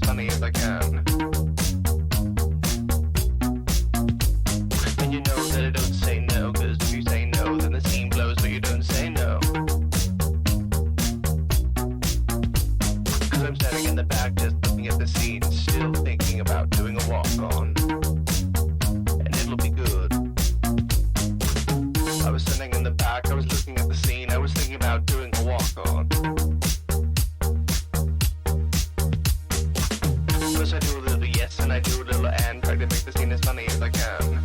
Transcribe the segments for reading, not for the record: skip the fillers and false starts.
as funny as I can. And you know that I don't say no, cause if you say no, then the scene blows, but you don't say no. Cause I'm standing in the back just looking at the scene, still thinking about doing a walk-on. And it'll be good. I was standing in the back, I was looking at the scene, I was thinking about doing a walk-on. First I do a little yes and I do a little and, try to make the scene as funny as I can.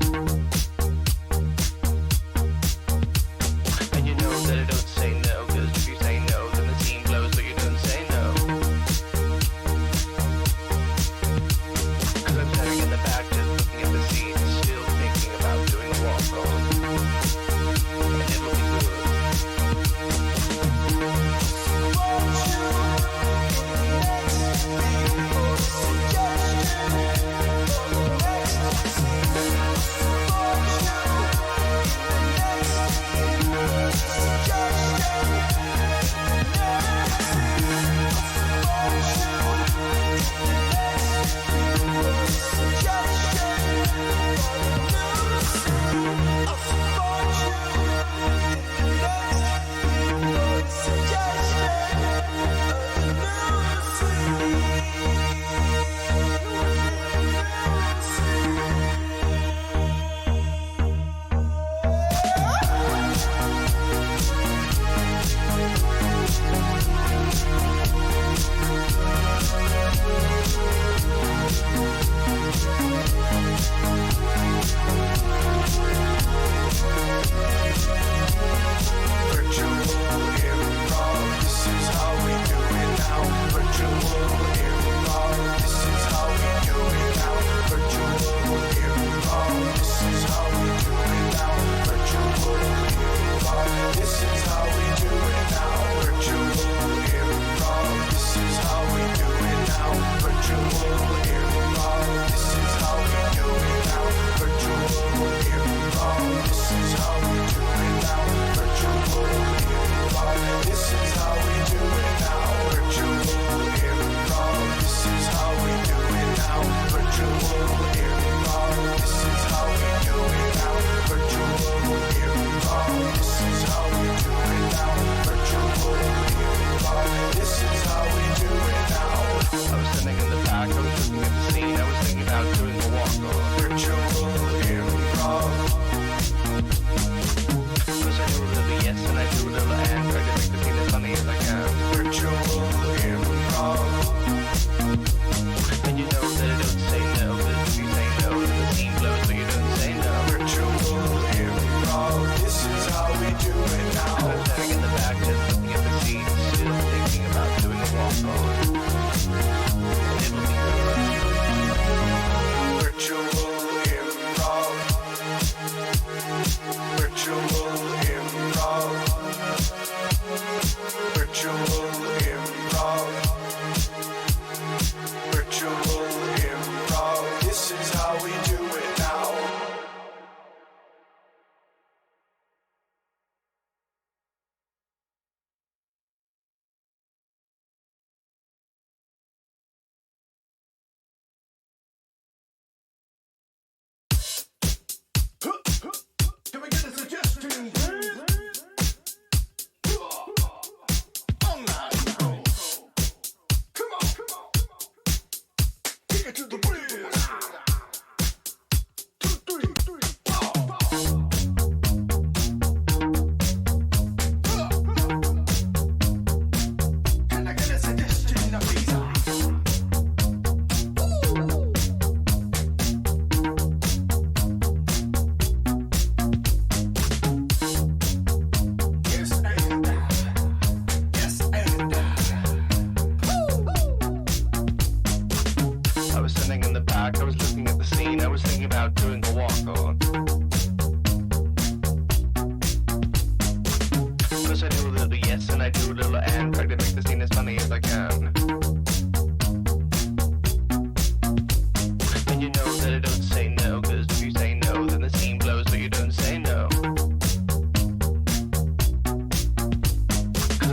And you know that I don't say no, cause if you say no, then the scene blows, but you don't say no. Cause I'm standing in the back just looking at the scene, still thinking about doing a walk-on. And it'll be good.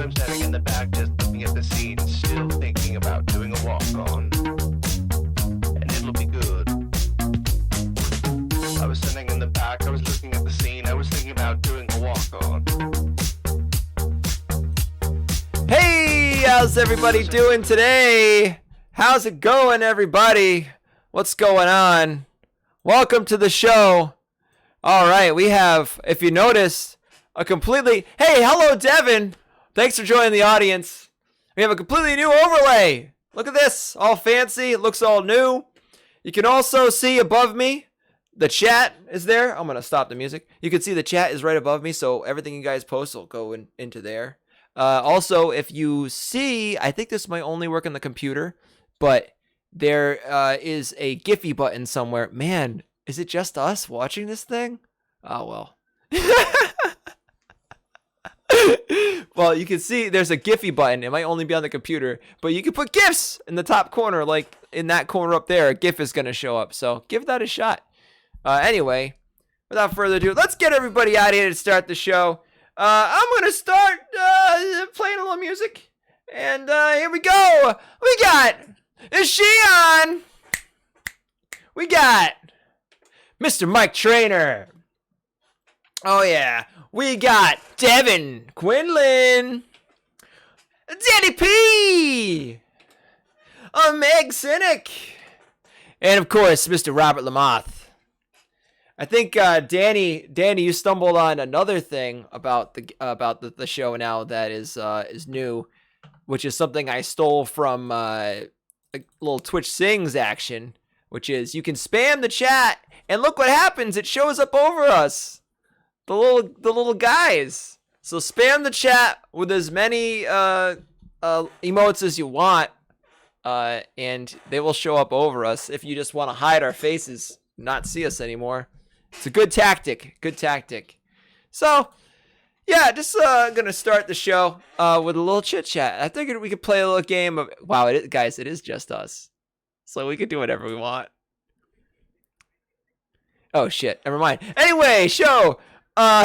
I'm standing in the back just looking at the scene, still thinking about doing a walk-on. How's everybody doing today? How's it going, everybody? What's going on? Welcome to the show. All right, we have, if you notice, a completely... Hey, hello, Devin. Thanks for joining the audience. We have a completely new overlay. Look at this. All fancy. It looks all new. You can also see above me, the chat is there. I'm going to stop the music. You can see the chat is right above me, so everything you guys post will go into there. Also, if you see, I think this might only work on the computer, but there is a Giphy button somewhere. Man, is it just us watching this thing? Oh, well. Well, you can see there's a Giphy button. It might only be on the computer, but you can put GIFs in the top corner, like in that corner up there. A GIF is going to show up, so give that a shot. Anyway, without further ado, let's get everybody out of here to start the show. I'm going to start playing a little music, and here we go. We got Shion. We got Mr. Mike Trainer. Oh, yeah. We got Devin Quinlan, Danny P, Meg Cynic, and of course, Mr. Robert Lamoth. I think Danny, you stumbled on another thing about the show now that is new, which is something I stole from a little Twitch Sings action, which is you can spam the chat and look what happens. It shows up over us. The little guys. So spam the chat with as many emotes as you want, and they will show up over us if you just want to hide our faces, not see us anymore. It's a good tactic. Good tactic. So, yeah, just gonna start the show with a little chit chat. I figured we could play a little game of wow, guys, it is just us, so we could do whatever we want. Oh shit, never mind. Anyway, show. So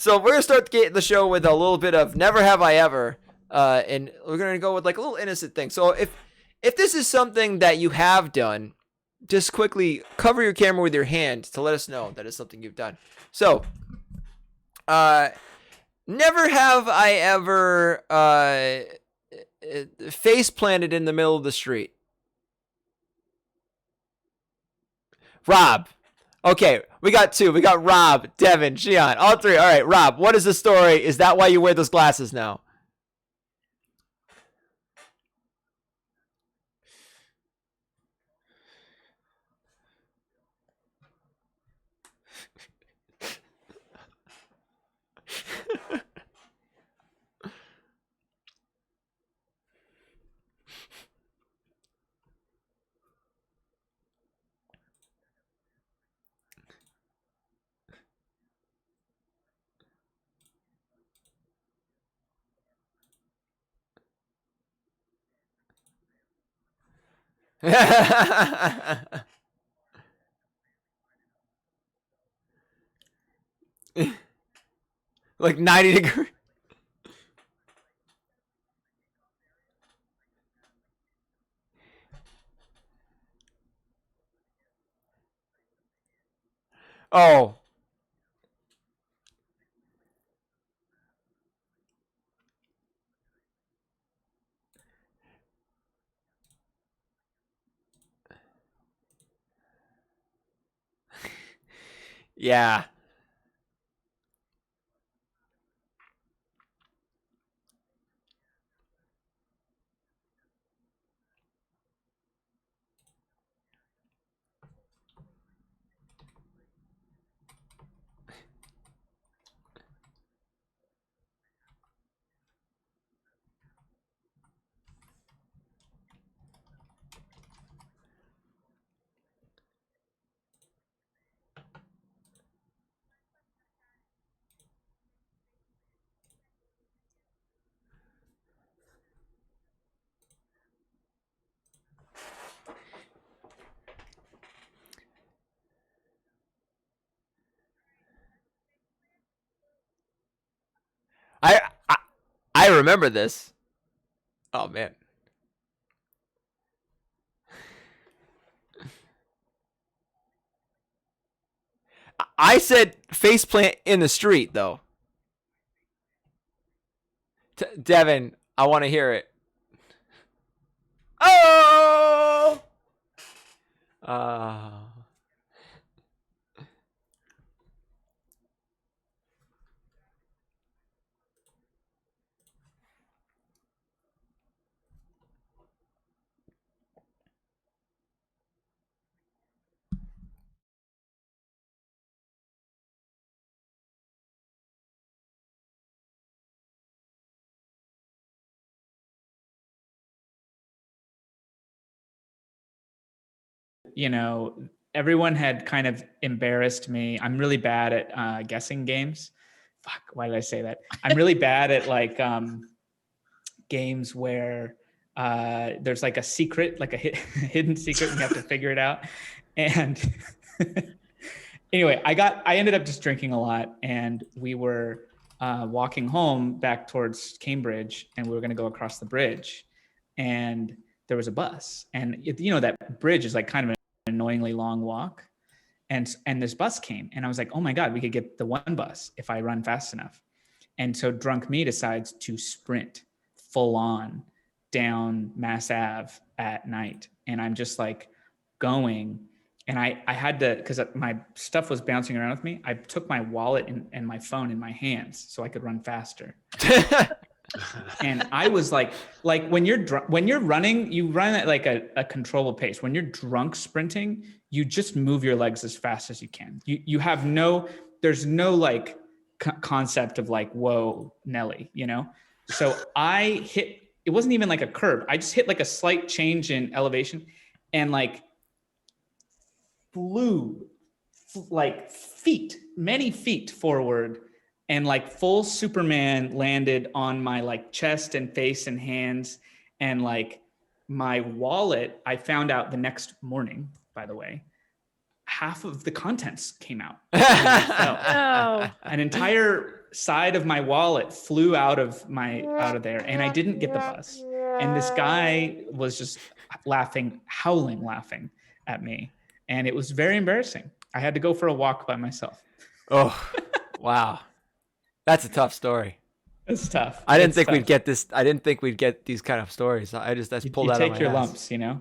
we're gonna start the show with a little bit of Never Have I Ever, and we're gonna go with like a little innocent thing. So if this is something that you have done, just quickly cover your camera with your hand to let us know that it's something you've done. So, never have I ever face planted in the middle of the street. Rob. Okay, we got two. We got Rob, Devin, Shion, all three. All right, Rob, what is the story? Is that why you wear those glasses now? Like 90 degrees. Oh. Yeah. I, I I remember this. Oh man. I said faceplant in the street though. Devin, I want to hear it. Oh! Uh, you know, everyone had kind of embarrassed me. I'm really bad at guessing games. Fuck, why did I say that? I'm really bad at like games where there's like a secret, like a hidden secret, and you have to figure it out. And anyway, I ended up just drinking a lot, and we were walking home back towards Cambridge, and we were going to go across the bridge, and there was a bus, and you know that bridge is like kind of an annoyingly long walk, and this bus came, and I was like, oh my god, we could get the one bus if I run fast enough. And so drunk me decides to sprint full on down Mass Ave at night, and I'm just like going, and I had to, because my stuff was bouncing around with me, I took my wallet and my phone in my hands so I could run faster. And I was like when you're running, you run at like a controllable pace. When you're drunk sprinting, you just move your legs as fast as you can. You have there's no like concept of like, whoa, Nelly, you know? So I hit, it wasn't even like a curb. I just hit like a slight change in elevation and like flew like many feet forward, and like full Superman landed on my like chest and face and hands. And like my wallet, I found out the next morning, by the way, half of the contents came out. Oh. An entire side of my wallet flew out of there, and I didn't get the bus. And this guy was just howling laughing at me. And it was very embarrassing. I had to go for a walk by myself. Oh, wow. That's a tough story. It's tough. I didn't think we'd get this. I didn't think we'd get these kind of stories. That's pulled out of my ass. You take your lumps, you know?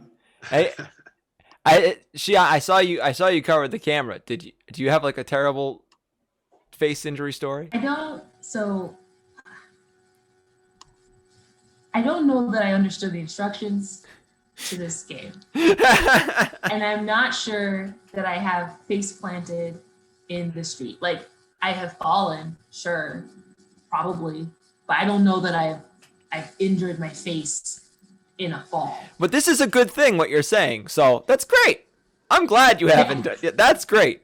I saw you cover the camera. Do you have like a terrible face injury story? I don't know that I understood the instructions to this game. And I'm not sure that I have face planted in the street. Like, I have fallen, sure, probably, but I don't know that I've injured my face in a fall. But this is a good thing, what you're saying. So that's great. I'm glad you haven't. That's great.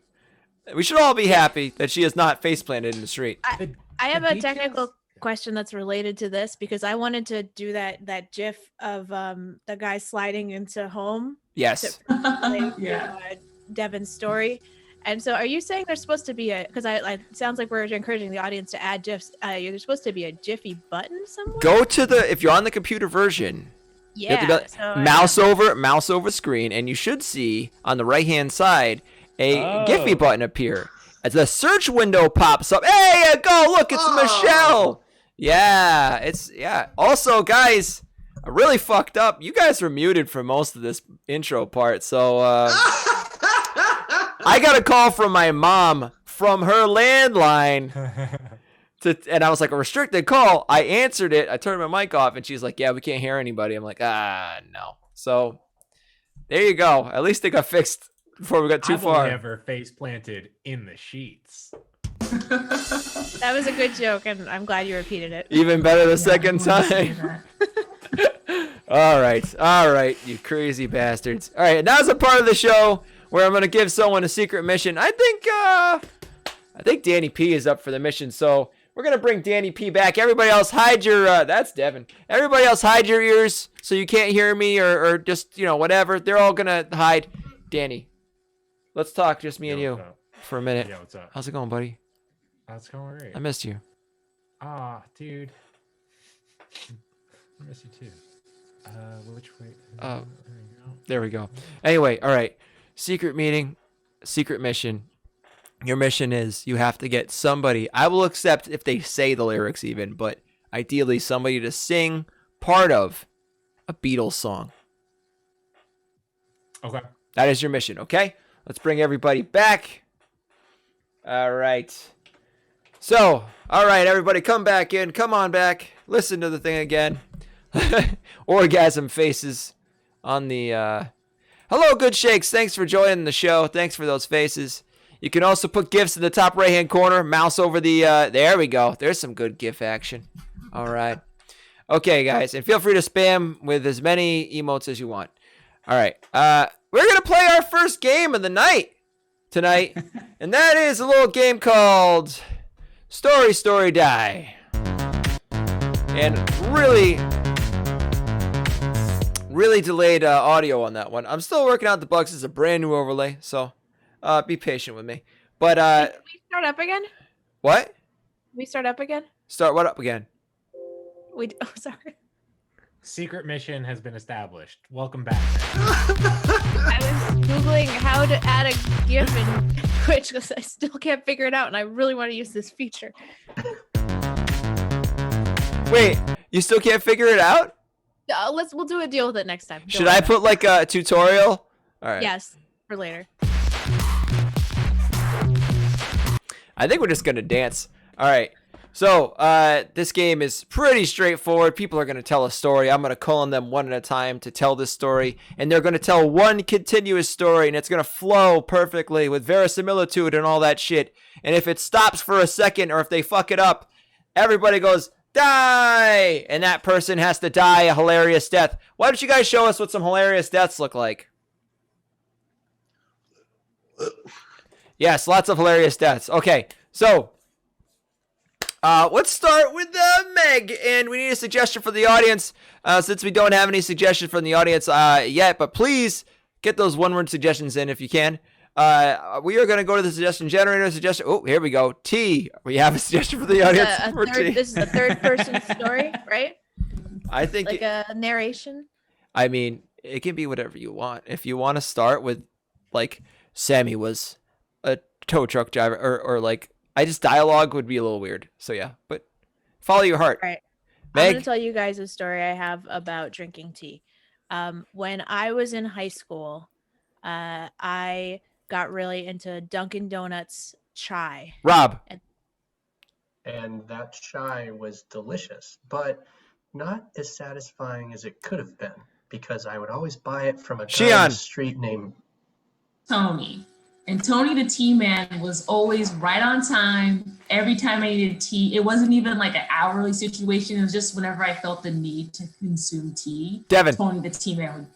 We should all be happy that she is not face planted in the street. I have a technical question that's related to this, because I wanted to do that GIF of the guy sliding into home. Yes. Devin's story. And so, are you saying there's supposed to be because it sounds like we're encouraging the audience to add GIFs. There's supposed to be a Jiffy button somewhere. Go to if you're on the computer version. Yeah. Mouse over screen, and you should see on the right hand side a Giphy button appear. As the search window pops up, hey, go look, it's Michelle. Yeah, Also, guys, I really fucked up. You guys were muted for most of this intro part, so I got a call from my mom from her landline, and I was like, a restricted call. I answered it. I turned my mic off, and she's like, yeah, we can't hear anybody. I'm like, no. So there you go. At least it got fixed before we got too far. I've never face planted in the sheets. That was a good joke, and I'm glad you repeated it. Even better the second time. All right, you crazy bastards. All right, now's a part of the show where I'm gonna give someone a secret mission. I think Danny P is up for the mission, so we're gonna bring Danny P back. Everybody else, hide your. That's Devin. Everybody else, hide your ears so you can't hear me, or just whatever. They're all gonna hide. Danny, let's talk, just me and you, for a minute. Yeah, what's up? How's it going, buddy? That's going great. I missed you. Dude. I miss you too. Which way? There we go. Anyway, all right. Secret meeting, secret mission. Your mission is you have to get somebody. I will accept if they say the lyrics even, but ideally somebody to sing part of a Beatles song. Okay. That is your mission, okay? Let's bring everybody back. All right. So, all right, everybody, come back in. Come on back. Listen to the thing again. Orgasm faces on the... Hello, Good Shakes. Thanks for joining the show. Thanks for those faces. You can also put GIFs in the top right-hand corner. Mouse over the... there we go. There's some good GIF action. All right. Okay, guys. And feel free to spam with as many emotes as you want. All right. We're going to play our first game of the night tonight. And that is a little game called Story, Story, Die. And really delayed audio on that one. I'm still working out the bugs. It's a brand new overlay, so be patient with me. But Can we start up again? what? Can we start up again? Start what up again? Oh, sorry. Secret mission has been established. Welcome back. I was Googling how to add a GIF in Twitch because I still can't figure it out and I really want to use this feature. Wait, you still can't figure it out? We'll do a deal with it next time. Don't Should worry I about put like a tutorial? All it. right. Yes, for later. I think we're just gonna dance. All right. So this game is pretty straightforward. People are gonna tell a story. I'm gonna call on them one at a time to tell this story, and they're gonna tell one continuous story, and it's gonna flow perfectly with verisimilitude and all that shit. And if it stops for a second or if they fuck it up, everybody goes die, and that person has to die a hilarious death. Why don't you guys show us what some hilarious deaths look like? Yes, lots of hilarious deaths. Okay, so let's start with Meg, and we need a suggestion for the audience since we don't have any suggestions from the audience yet, but please get those one-word suggestions in if you can. We are going to go to the suggestion generator. Oh, here we go. T. We have a suggestion for the audience. This is a third-person story, right? I think Like a narration. I mean, it can be whatever you want. If you want to start with, like, Sammy was a tow truck driver, or like, dialogue would be a little weird. So yeah, but follow your heart. All right. Meg? I'm going to tell you guys a story I have about drinking tea. When I was in high school, I got really into Dunkin' Donuts chai. Rob. And that chai was delicious, but not as satisfying as it could have been because I would always buy it from a guy on the street named Tony. And Tony the tea man was always right on time. Every time I needed tea, it wasn't even like an hourly situation. It was just whenever I felt the need to consume tea. Devin. Tony the tea man would.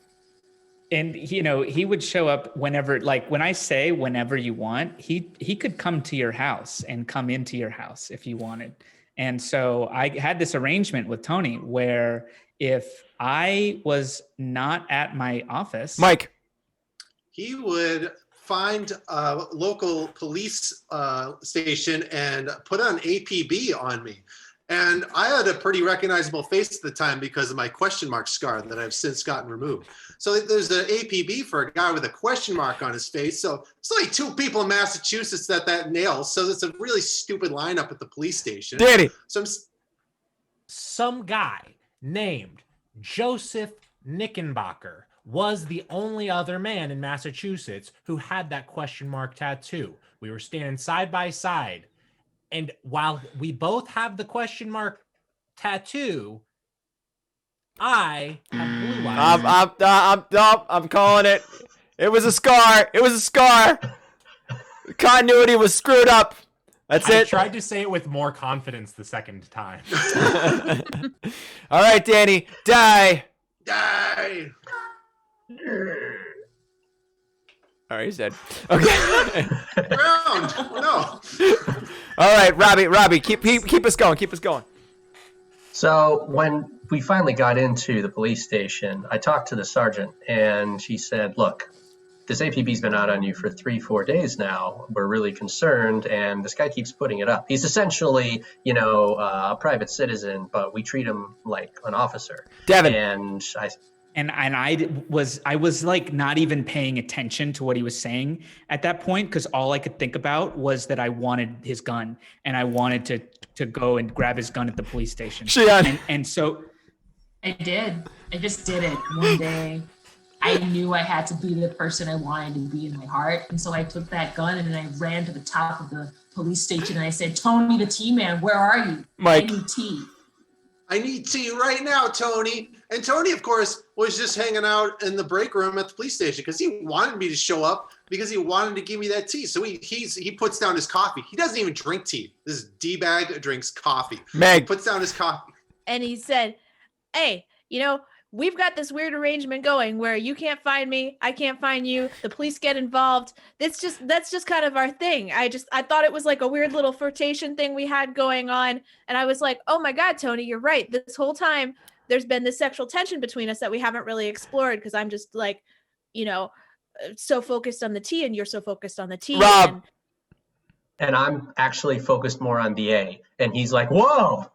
And he would show up whenever, like when I say whenever you want, he could come to your house and come into your house if you wanted. And so I had this arrangement with Tony where if I was not at my office, Mike, he would find a local police station and put on APB on me. And I had a pretty recognizable face at the time because of my question mark scar that I've since gotten removed. So there's the APB for a guy with a question mark on his face. So it's like two people in Massachusetts that nails. So it's a really stupid lineup at the police station. Danny. So Some guy named Joseph Knickenbocker was the only other man in Massachusetts who had that question mark tattoo. We were standing side by side. And while we both have the question mark tattoo, I have blue eyes. I'm calling it. It was a scar. It was a scar. Continuity was screwed up. That's I it. tried to say it with more confidence the second time. All right, Danny. Die. die. All right, he's dead. Okay. Round. No. All right, Robbie, keep us going. Keep us going. So when we finally got into the police station, I talked to the sergeant, and she said, look, this APB's been out on you for 3-4 days now. We're really concerned, and this guy keeps putting it up. He's essentially, a private citizen, but we treat him like an officer. Devin. And I was like not even paying attention to what he was saying at that point because all I could think about was that I wanted his gun and I wanted to to go and grab his gun at the police station. Shion. And so I did. I just did it one day. I knew I had to be the person I wanted to be in my heart. And so I took that gun and I ran to the top of the police station and I said, Tony, the tea man, where are you? Mike. I need tea. I need tea right now, Tony. And Tony, of course, was just hanging out in the break room at the police station because he wanted me to show up because he wanted to give me that tea. So he puts down his coffee. He doesn't even drink tea. This D-bag drinks coffee. Meg. He puts down his coffee. And he said, hey, we've got this weird arrangement going where you can't find me, I can't find you, the police get involved. That's just kind of our thing. I thought it was like a weird little flirtation thing we had going on. And I was like, oh my God, Tony, you're right. This whole time there's been this sexual tension between us that we haven't really explored because I'm just like, so focused on the T and you're so focused on the T. Rob. And I'm actually focused more on the A. And he's like, whoa,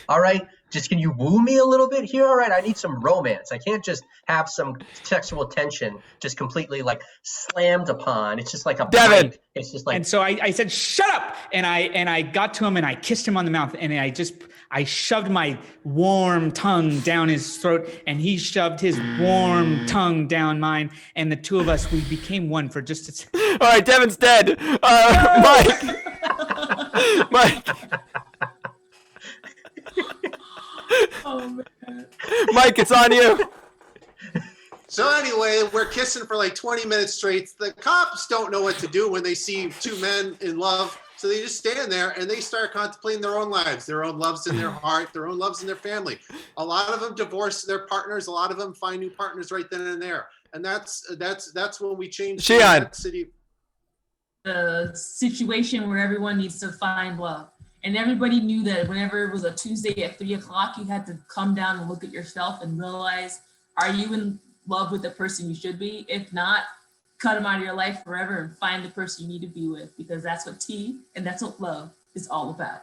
all right. Just can you woo me a little bit here? All right, I need some romance. I can't just have some sexual tension just completely like slammed upon. It's just like a Devin. bite. It's just like. And so I said, shut up. And I got to him and I kissed him on the mouth and I shoved my warm tongue down his throat and he shoved his warm tongue down mine. And the two of us, we became one for just a second. All right, Devin's dead. Mike. Oh, man. Mike, it's on you. So anyway, we're kissing for like 20 minutes straight. The cops don't know what to do when they see two men in love. So they just stand there and they start contemplating their own lives, their own loves in their heart, their own loves in their family. A lot of them divorce their partners. A lot of them find new partners right then and there. And that's when we changed that city. The situation where everyone needs to find love. And everybody knew that whenever it was a Tuesday at 3:00, you had to come down and look at yourself and realize, are you in love with the person you should be? If not, cut them out of your life forever and find the person you need to be with, because that's what tea and that's what love is all about.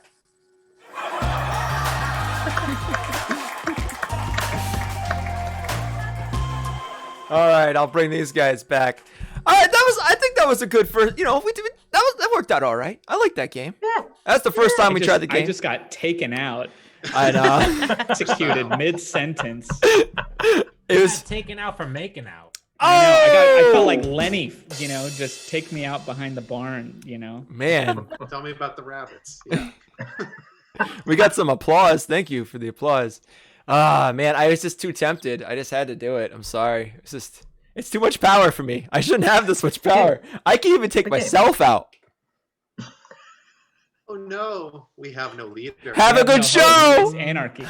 All right, I'll bring these guys back. All right, I think that was a good first. That worked out all right. I like that game. Yeah, that's the first time we tried the game. I just got taken out. I know. Executed mid-sentence. It was taken out for making out. I felt like Lenny, just take me out behind the barn, Man. Tell me about the rabbits. Yeah. We got some applause. Thank you for the applause. Man, I was just too tempted. I just had to do it. I'm sorry. It's too much power for me. I shouldn't have this much power. I can even take myself out. Oh no, we have no leader. Have a good show. It's anarchy.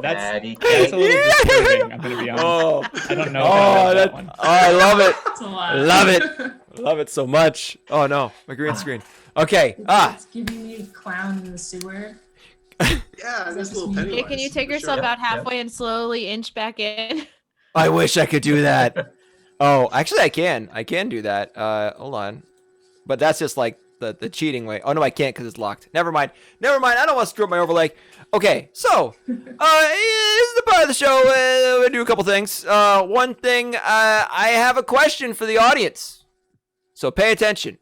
That's a little disturbing. I'm gonna be honest. I don't know. That one. I love it. That's a lot. Love it. Love it so much. Oh no, my green screen. Okay. It's giving me a clown in the sewer. Yeah, this little Pennywise. Hey, can you take yourself out halfway and slowly inch back in? I wish I could do that. Oh, actually, I can. I can do that. Hold on. But that's just like the cheating way. Oh no, I can't because it's locked. Never mind. I don't want to screw up my overlay. Okay, so this is the part of the show. We'll do a couple things. One thing, I have a question for the audience, so pay attention.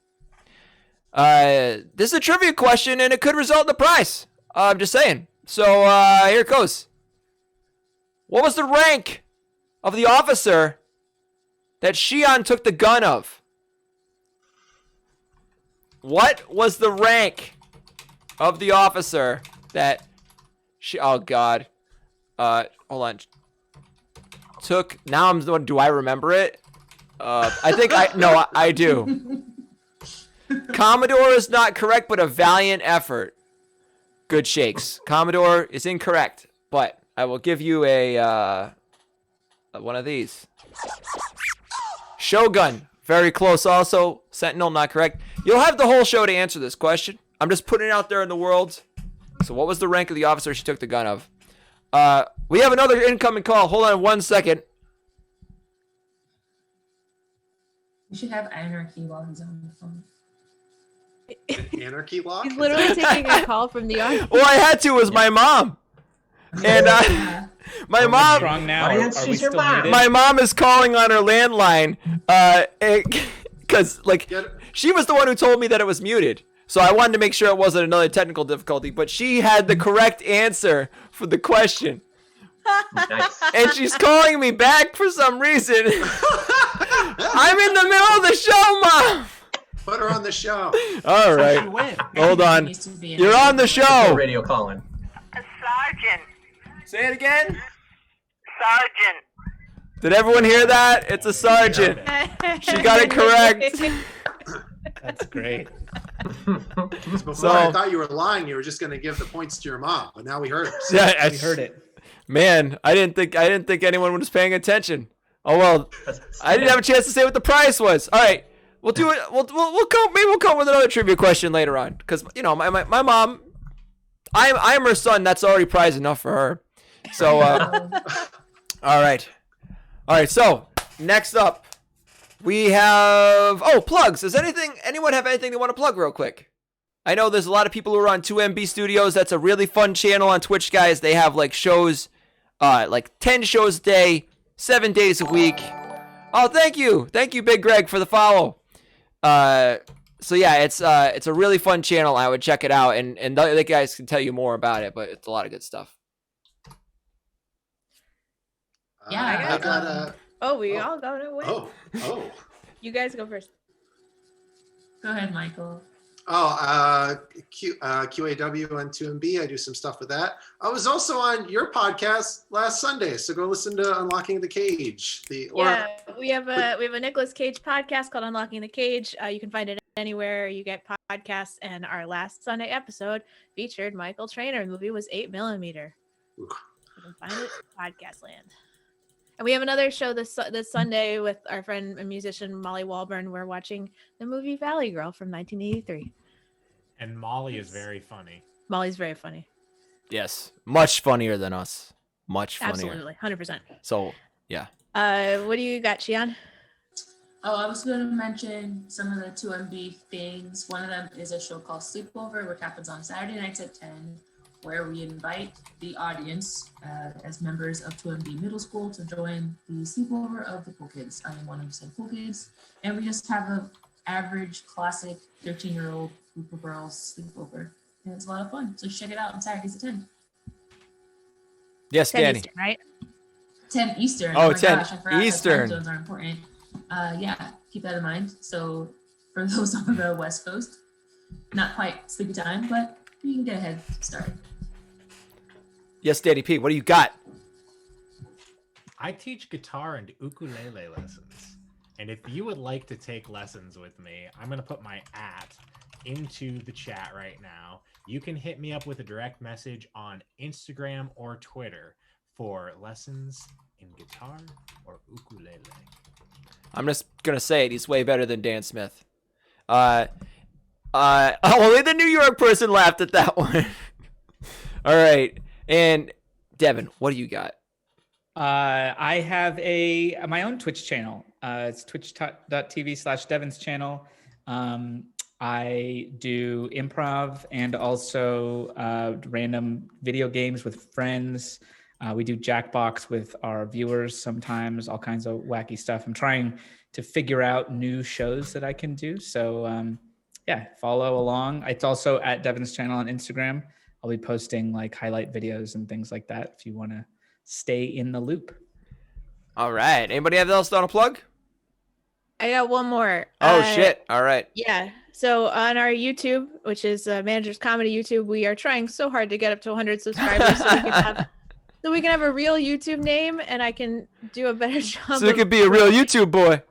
This is a trivia question, and it could result in a prize. I'm just saying. So here it goes. What was the rank of the officer that Shion took the gun of? What was the rank of the officer that oh God. Hold on. Now do I remember it? I think I do. Commodore is not correct, but a valiant effort. Good shakes. Commodore is incorrect, but I will give you a one of these. Shogun, very close also. Sentinel, not correct. You'll have the whole show to answer this question. I'm just putting it out there in the world. So what was the rank of the officer she took the gun of? We have another incoming call. Hold on 1 second. We should have anarchy while he's on the phone. Anarchy lock? He's literally taking a call from the audience. Well, I had to. It was my mom. And my mom. Strong now. Audience, Are we she's your still mom. muted? My mom is calling on her landline. Because like Get she was the one who told me that it was muted. So I wanted to make sure it wasn't another technical difficulty, but she had the correct answer for the question. Nice. And she's calling me back for some reason. I'm in the middle of the show, Mom. Put her on the show. All You right. win. Hold on. Needs to be You're on the No show. radio calling. A sergeant. Say it again. Sergeant. Did everyone hear that? It's a sergeant. She got it correct. That's great. Before So- I thought you were lying. You were just going to give the points to your mom, but now we heard it. Yeah, We heard it. Man, I didn't think anyone was paying attention. Oh well, I didn't have a chance to say what the prize was. All right, we'll do it. We'll come. Maybe we'll come up with another trivia question later on, because my mom, I'm her son. That's already prize enough for her. So all right. So next up, we have plugs. Does anyone have anything they want to plug real quick? I know there's a lot of people who are on 2MB Studios. That's a really fun channel on Twitch, guys. They have like shows, like 10 shows a day, 7 days a week. Oh, thank you, Big Greg, for the follow. So yeah, it's a really fun channel. I would check it out, and the other guys can tell you more about it. But it's a lot of good stuff. Yeah, I got a. Oh, we all go to win. Oh. You guys go first. Go ahead, Michael. QAW on 2MB. I do some stuff with that. I was also on your podcast last Sunday, so go listen to Unlocking the Cage. We have a Nicolas Cage podcast called Unlocking the Cage. You can find it anywhere you get podcasts. And our last Sunday episode featured Michael Trainer. The movie was 8mm. You can find it in podcast land. And we have another show this Sunday with our friend and musician Molly Walburn. We're watching the movie Valley Girl from 1983. And Molly is very funny. Molly's very funny. Yes, much funnier than us. Much funnier. Absolutely, 100%. So yeah. What do you got, Shion? Oh, I was going to mention some of the 2MB things. One of them is a show called Sleepover, which happens on Saturday nights at 10, where we invite the audience as members of 2MB Middle School to join the sleepover of the cool kids. I am one of said cool kids. And we just have an average, classic 13-year-old group of girls sleepover. And it's a lot of fun. So check it out on Saturdays at 10. Yes, 10 Danny. Eastern, right? 10 Eastern. Oh, my 10 gosh, I forgot Eastern. that time zones are important. Yeah, keep that in mind. So for those on the West Coast, not quite sleepy time, but you can get a head start. Yes, Danny P. What do you got? I teach guitar and ukulele lessons. And if you would like to take lessons with me, I'm going to put my into the chat right now. You can hit me up with a direct message on Instagram or Twitter for lessons in guitar or ukulele. I'm just gonna say it. He's way better than Dan Smith. Only the New York person laughed at that one. All right, and Devin, what do you got? I have my own Twitch channel. It's twitch.tv/Devin's channel. I do improv and also random video games with friends. We do Jackbox with our viewers sometimes, all kinds of wacky stuff. I'm trying to figure out new shows that I can do. So yeah, follow along. It's also at Devin's channel on Instagram. I'll be posting like highlight videos and things like that if you want to stay in the loop. All right. Anybody else want to plug? I got one more. Oh, shit. All right. Yeah. So on our YouTube, which is Manager's Comedy YouTube, we are trying so hard to get up to 100 subscribers so we can have a real YouTube name, and I can do a better job. So you could be a real YouTube boy.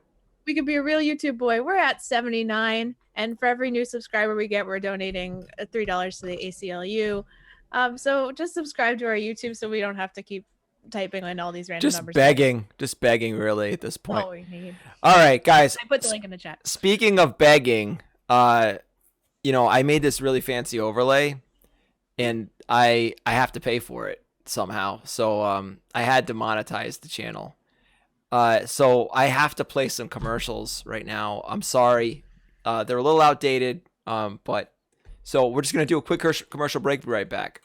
We could be a real YouTube boy. We're at 79, and for every new subscriber we get, we're donating $3 to the ACLU. So just subscribe to our YouTube so we don't have to keep typing in all these random numbers. Just begging really at this point. All we need. All right, guys. I put the link in the chat. Speaking of begging, I made this really fancy overlay, and I have to pay for it somehow. So I had to monetize the channel. So I have to play some commercials right now. I'm sorry. They're a little outdated, but so we're just going to do a quick commercial break. Be right back.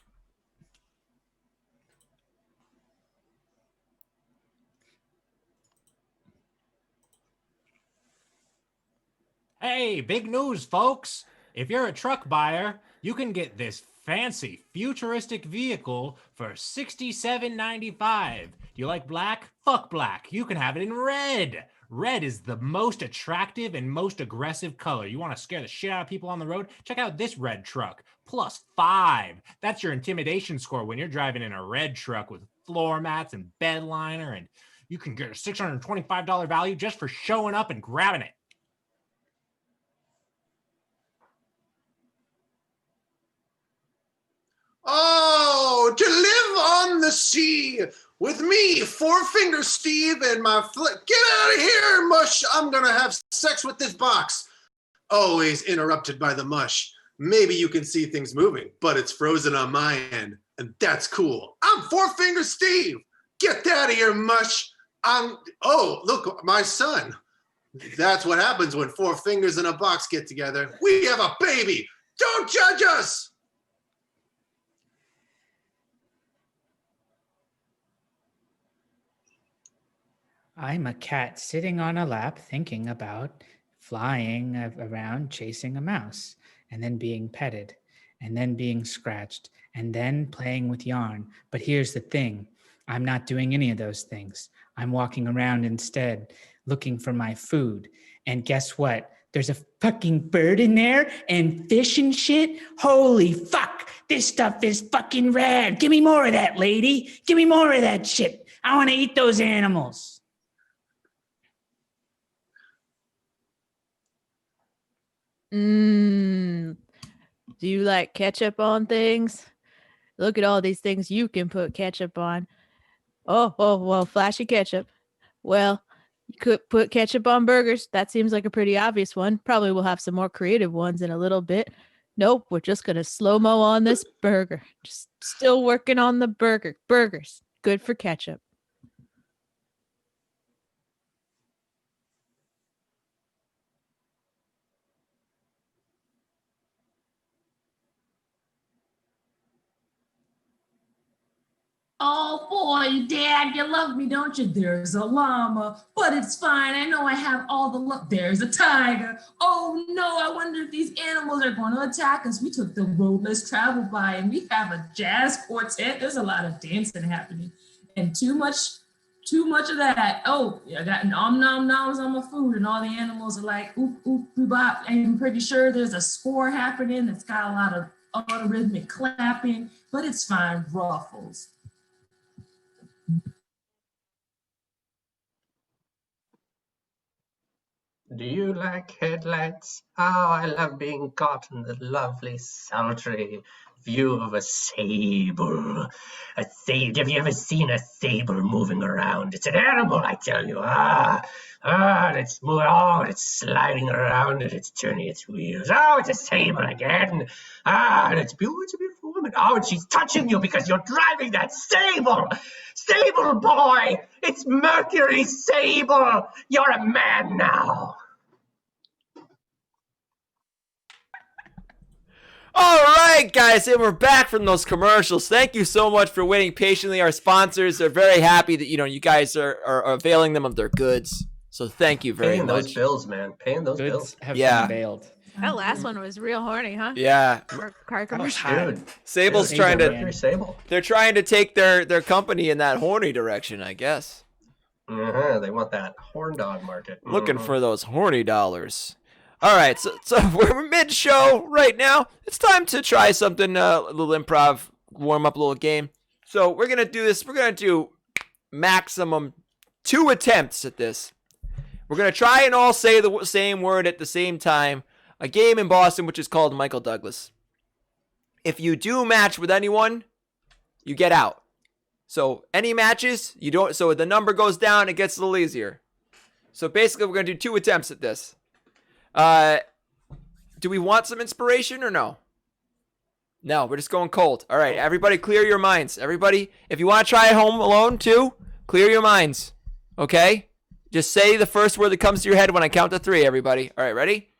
Hey, big news, folks. If you're a truck buyer, you can get this fancy futuristic vehicle for $67.95. Do you like black? Fuck black. You can have it in red. Red is the most attractive and most aggressive color. You want to scare the shit out of people on the road? Check out this red truck. +5. That's your intimidation score when you're driving in a red truck with floor mats and bed liner, and you can get a $625 value just for showing up and grabbing it. Oh, to live on the sea with me, Four Finger Steve, and my get out of here, mush. I'm going to have sex with this box. Always interrupted by the mush. Maybe you can see things moving, but it's frozen on my end, and that's cool. I'm Four Finger Steve. Get out of here, mush. Oh, look, my son. That's what happens when four fingers in a box get together. We have a baby. Don't judge us. I'm a cat sitting on a lap thinking about flying around chasing a mouse and then being petted and then being scratched and then playing with yarn. But here's the thing. I'm not doing any of those things. I'm walking around instead looking for my food. And guess what? There's a fucking bird in there and fish and shit. Holy fuck. This stuff is fucking rad. Give me more of that, lady. Give me more of that shit. I want to eat those animals. Do you like ketchup on things? Look at all these things you can put ketchup on. Oh, well, flashy ketchup. Well, you could put ketchup on burgers. That seems like a pretty obvious one. Probably we'll have some more creative ones in a little bit. Nope, we're just going to slow-mo on this burger. Just still working on the burgers. Good for ketchup. Oh boy, Dad, you love me, don't you? There's a llama, but it's fine. I know I have all the love. There's a tiger. Oh no, I wonder if these animals are going to attack us. We took the road less traveled by, and we have a jazz quartet. There's a lot of dancing happening, and too much of that. Oh, I got nom nom noms on my food, and all the animals are like oop oop bop. I'm pretty sure there's a score happening that's got a lot of autorhythmic clapping, but it's fine. Ruffles. Do you like headlights? Oh, I love being caught in the lovely, sultry view of a sable. A sable. Have you ever seen a sable moving around? It's an animal, I tell you. And it's moving. Oh, and it's sliding around and it's turning its wheels. Oh, it's a sable again. And it's beautiful. It's a beautiful woman. Oh, and she's touching you because you're driving that sable. Sable boy, it's Mercury Sable. You're a man now. All right, guys, and we're back from those commercials. Thank you so much for waiting patiently. Our sponsors are very happy that you guys are availing them of their goods. So thank you very Paying much. those bills, man. Paying those bills. Goods have Yeah. been bailed. That last one was real horny, huh? Yeah, Car commercial. Dude, Sable's dude, trying to. Mercury Sable. They're trying to take their company in that horny direction, I guess. They want that horn dog market. Looking for those horny dollars. All right, so we're mid-show right now. It's time to try something, a little improv, warm up a little game. So we're going to do this. We're going to do maximum 2 attempts at this. We're going to try and all say the same word at the same time. A game in Boston which is called Michael Douglas. If you do match with anyone, you get out. So any matches, you don't. So the number goes down, it gets a little easier. So basically, we're going to do 2 attempts at this. Do we want some inspiration or no? No, we're just going cold. All right, everybody clear your minds. Everybody, if you want to try at home alone too, clear your minds. Okay? Just say the first word that comes to your head when I count to 3, everybody. All right, ready?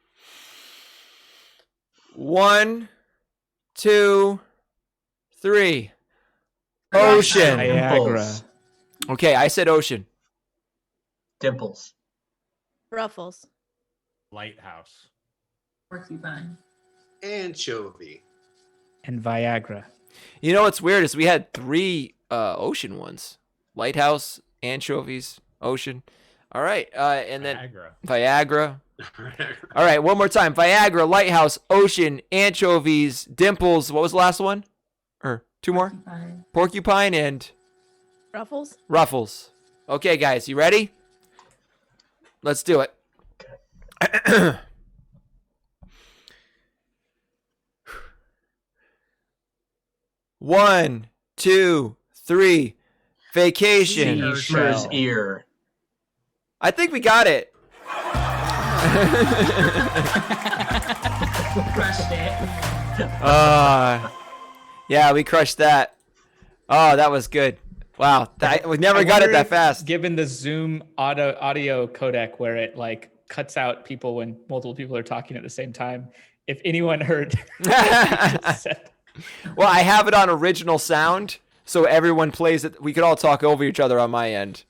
1, 2, 3. Ocean. Viagra. Okay, I said ocean. Dimples. Ruffles. Lighthouse. Porcupine. Anchovy. And Viagra. You know what's weird is we had 3 ocean ones: lighthouse, anchovies, ocean. All right, and then Viagra. All right, one more time: Viagra, lighthouse, ocean, anchovies, dimples. What was the last one? Or 2 more? Porcupine and Ruffles. Ruffles. Okay, guys, you ready? Let's do it. One, 2, 3. Vacation. Seashell's ear. I think we got it. Crushed it. Yeah, we crushed that. Oh, that was good. Wow, we never got it that fast. Given the Zoom audio codec where it like cuts out people when multiple people are talking at the same time, if anyone heard what you just said. Well, I have it on original sound, so everyone plays it. We could all talk over each other on my end,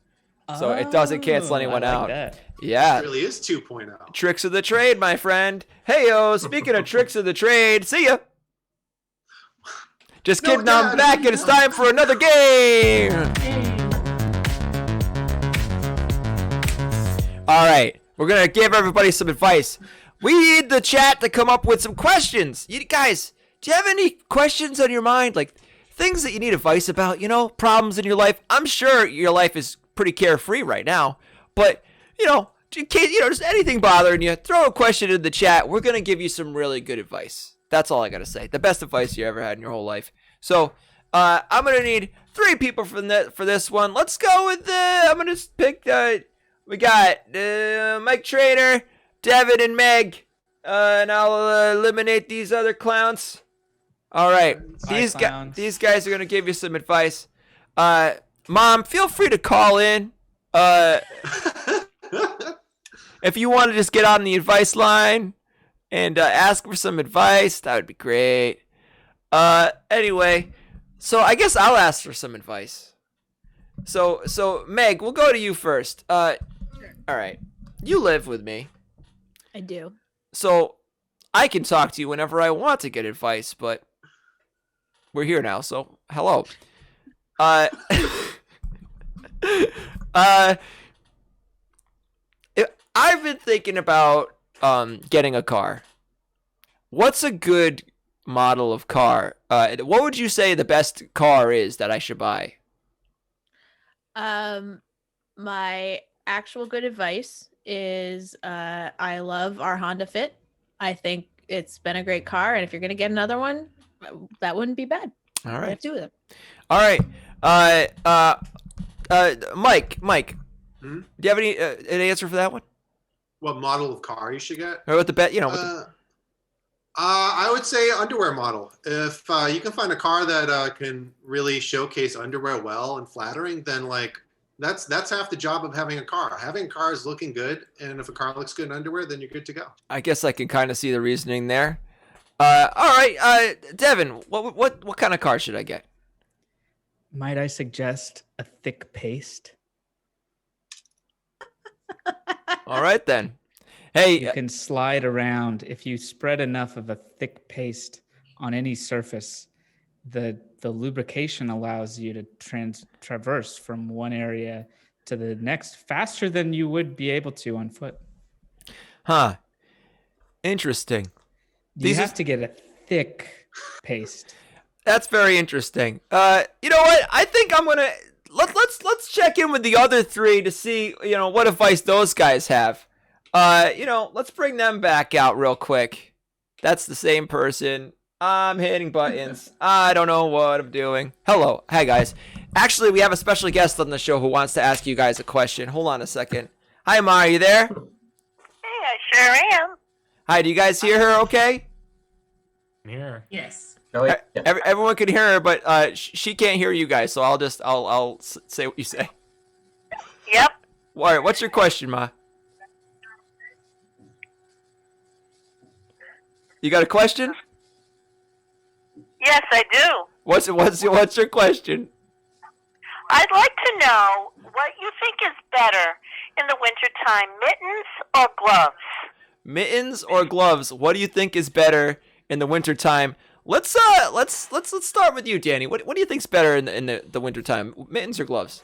so it doesn't cancel anyone out. That. Yeah, It really is 2.0. tricks of the trade, my friend. Hey, yo, speaking of tricks of the trade, see ya. Just kidding, I'm back, and it's time for another game. All right, we're gonna give everybody some advice. We need the chat to come up with some questions. You guys, do you have any questions on your mind, like things that you need advice about? You know, problems in your life. I'm sure your life is pretty carefree right now, but you know, in case just anything bothering you, throw a question in the chat. We're gonna give you some really good advice. That's all I gotta say. The best advice you ever had in your whole life. So, I'm gonna need 3 people for this one. Let's go with I'm gonna just pick. We got Mike Trainer, Devin, and Meg. And I'll eliminate these other clowns. All right, these guys are gonna give you some advice. Mom, feel free to call in. If you want to just get on the advice line and ask for some advice, that would be great. Anyway, so I guess I'll ask for some advice. So Meg, we'll go to you first. All right, you live with me. I do. So I can talk to you whenever I want to get advice, but we're here now, so hello. I've been thinking about getting a car. What's a good model of car? What would you say the best car is that I should buy? My actual good advice is I love our Honda Fit. I think it's been a great car, and if you're gonna get another one, that wouldn't be bad. All right. I have 2 of them. All right. Mike. Hmm? Do you have an answer for that one? What model of car you should get? Or what the bet? I would say underwear model. If you can find a car that can really showcase underwear well and flattering, then like that's half the job of having a car. Having a car is looking good, and if a car looks good in underwear, then you're good to go. I guess I can kind of see the reasoning there. All right, Devin, what kind of car should I get? Might I suggest a thick paste? All right then. Hey, You can slide around. If you spread enough of a thick paste on any surface, the lubrication allows you to traverse from one area to the next faster than you would be able to on foot. huh? Interesting. You have to get a thick paste. That's very interesting. You know what? I think I'm gonna let's check in with the other 3 to see what advice those guys have. Let's bring them back out real quick. That's the same person. I'm hitting buttons. I don't know what I'm doing. Hello. Hi, guys. Actually, we have a special guest on the show who wants to ask you guys a question. Hold on a second. Hi, Ma. Are you there? Hey, I sure am. Hi. Do you guys hear her okay? I'm here. Yes. Oh, yeah. Everyone can hear her, but she can't hear you guys, so I'll say what you say. Yep. All right. What's your question, Ma? You got a question? Yes, I do. What's your question? I'd like to know what you think is better in the wintertime, mittens or gloves? mittens or gloves? What do you think is better in the wintertime? Let's start with you, Danny. What do you think's better in the wintertime? Mittens or gloves?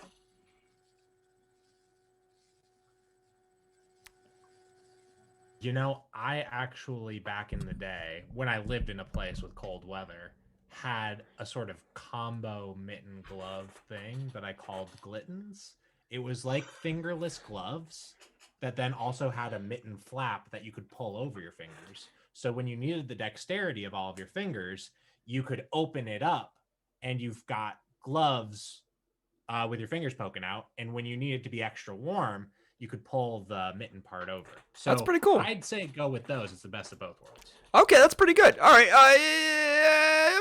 You know, I actually, back in the day, when I lived in a place with cold weather, had a sort of combo mitten glove thing that I called glittens. It was like fingerless gloves that then also had a mitten flap that you could pull over your fingers. So when you needed the dexterity of all of your fingers, you could open it up and you've got gloves with your fingers poking out. And when you needed to be extra warm, you could pull the mitten part over. So That's pretty cool. I'd say go with those. It's the best of both worlds. Okay, that's pretty good. All right,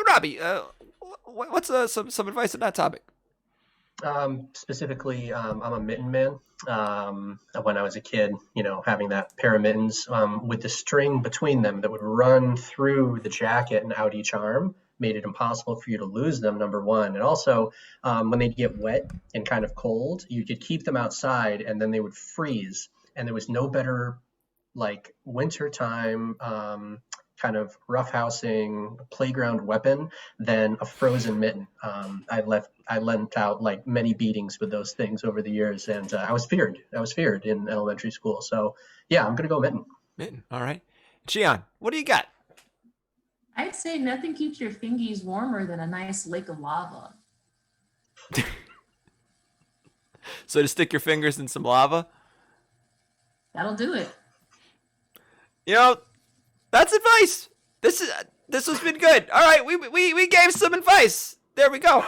Robbie, what's some advice on that topic? Specifically, I'm a mitten man. When I was a kid, having that pair of mittens with the string between them that would run through the jacket and out each arm made it impossible for you to lose them, number one. And also, when they'd get wet and kind of cold, you could keep them outside and then they would freeze. And there was no better, like, wintertime kind of roughhousing playground weapon than a frozen mitten. I lent out like many beatings with those things over the years, and I was feared in elementary school. So yeah, I'm gonna go mitten. Mitten. All right. Gian, what do you got? I'd say nothing keeps your fingies warmer than a nice lake of lava. So to stick your fingers in some lava? That'll do it. That's advice. This has been good. All right, we gave some advice. There we go.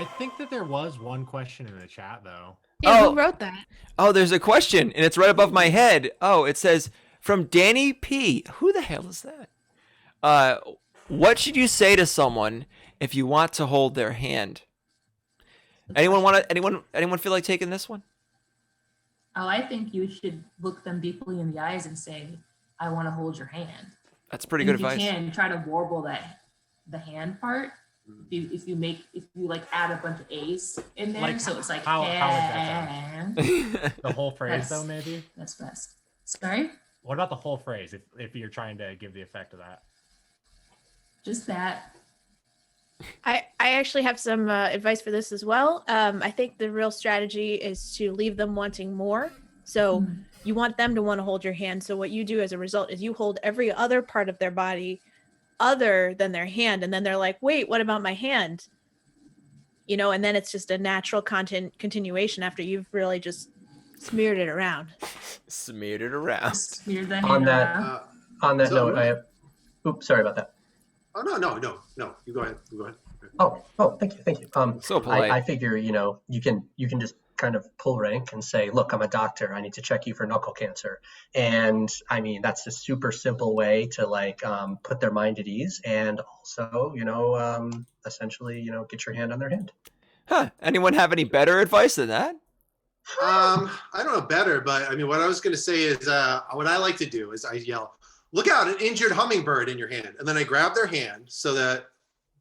I think that there was one question in the chat, though. Yeah, Oh. who wrote that? Oh, there's a question, and it's right above my head. Oh, it says, from Danny P. Who the hell is that? What should you say to someone if you want to hold their hand? Anyone feel like taking this one? Oh, I think you should look them deeply in the eyes and say, I want to hold your hand. That's pretty And good advice. If you can, try to warble the hand part. If you like add a bunch of A's in there, Like, so it's like how would that hand. The whole phrase, That's- though, maybe? That's best. Sorry? What about the whole phrase, if you're trying to give the effect of that? Just that. I actually have some advice for this as well. I think the real strategy is to leave them wanting more. So you want them to want to hold your hand. So what you do as a result is you hold every other part of their body other than their hand. And then they're like, wait, what about my hand? And then it's just a natural continuation after you've really just smeared it around. Smeared it around. Smear the On hand that- around. On that So- note, I have. Oops, sorry about that. Oh no. You go ahead. Oh, thank you. So polite. I figure, you can just kind of pull rank and say, look, I'm a doctor. I need to check you for knuckle cancer. And I mean, that's a super simple way to put their mind at ease and also, essentially, get your hand on their hand. Huh. Anyone have any better advice than that? I don't know better, but I mean, what I was going to say is what I like to do is I yell, look out, an injured hummingbird in your hand. And then I grab their hand so that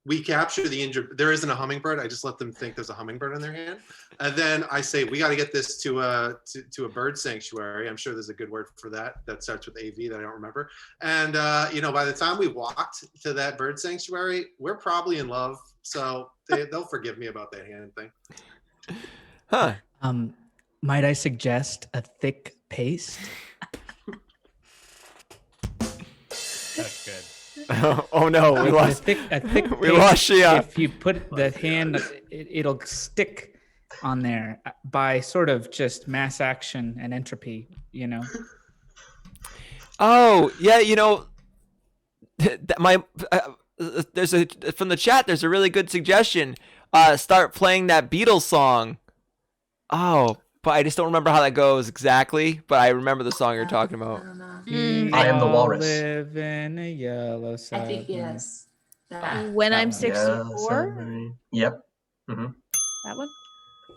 we capture the injured. There isn't a hummingbird. I just let them think there's a hummingbird in their hand. And then I say, we got to get this to a bird sanctuary. I'm sure there's a good word for that. That starts with AV that I don't remember. And, by the time we walked to that bird sanctuary, we're probably in love. So they'll forgive me about that hand thing. Huh. Might I suggest a thick paste? That's good. Oh no, we lost. A thick We paste, lost Shia. If you put the hand, it'll stick on there by sort of just mass action and entropy, Oh yeah, there's from the chat. There's a really good suggestion. Start playing that Beatles song. Oh, but I just don't remember how that goes exactly. But I remember the song you're talking about. I don't know. I am the all walrus. Live in a yellow I think submarine. yes. That. When I'm one. 64, Submarine. Yep. hmm that one.